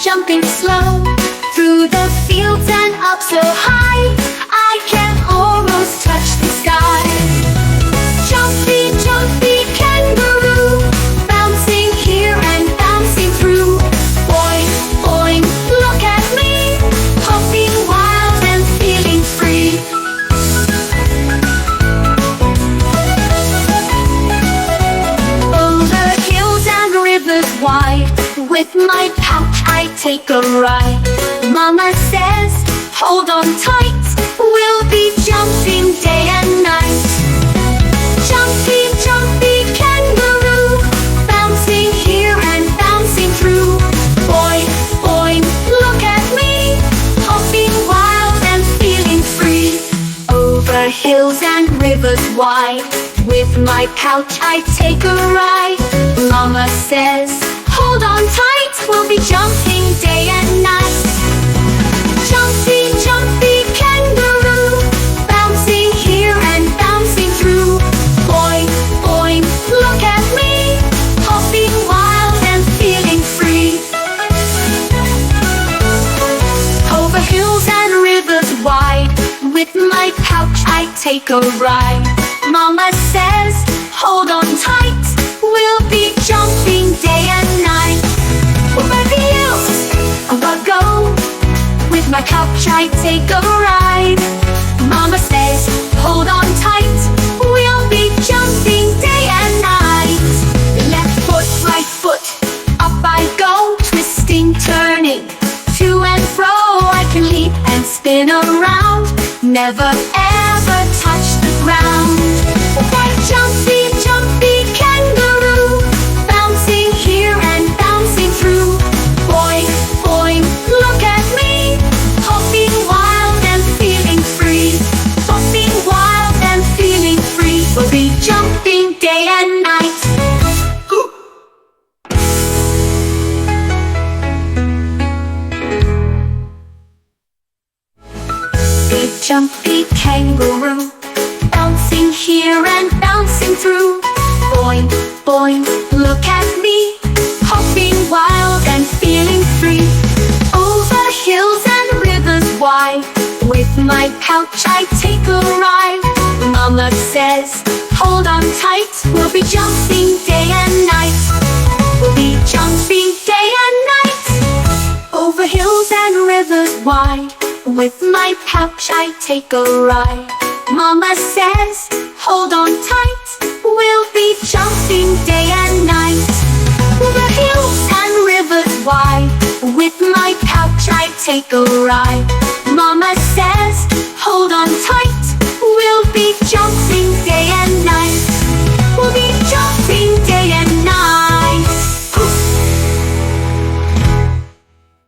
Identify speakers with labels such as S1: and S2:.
S1: jumping slow through the fields and up so high I can almost touch the sky. Jumpy, jumpy kangaroo, bouncing here and bouncing through. Boing, boing, look at me, hopping wild and feeling free. Over hills and rivers wide, with my pouch I take a ride. Mama says, hold on tight, we'll be jumping day and night. Jumpy, jumpy kangaroo, bouncing here and bouncing through. Boing, boing, look at me, hopping wild and feeling free. Over hills and rivers wide, with my pouch I take a ride. Mama says, hold on tight, we'll be jumping day and night. Jumpy, jumpy kangaroo, bouncing here and bouncing through. Boing, boing, look at me, hopping wild and feeling free. Over hills and rivers wide, with my pouch I take a ride. Mama says, hold on tight, we'll be jumping day and night. Over the hills, over go, with my pouch I take a ride. Mama says, hold on tight, we'll be jumping day and night. Left foot, right foot, up I go, twisting, turning, to and fro I can leap and spin around, never ever touch the ground. Like jumpy, jumpy kangaroo, bouncing here and bouncing through. Boing, boing, look at me, hopping wild and feeling free. Hopping wild and feeling free. We'll be jumping day and night. Big jumpy kangaroo, bouncing here and bouncing through. Boing, boing, look at me, hopping wild and feeling free. Over hills and rivers wide, with my pouch I take a ride. Mama says, hold on tight, we'll be jumping day and night. We'll be jumping day and night. Over hills and rivers wide, with my pouch I take a ride. Mama says, hold on tight, we'll be jumping day and night. Over hills and rivers wide, with my pouch I take a ride. Mama says, hold on tight, we'll be jumping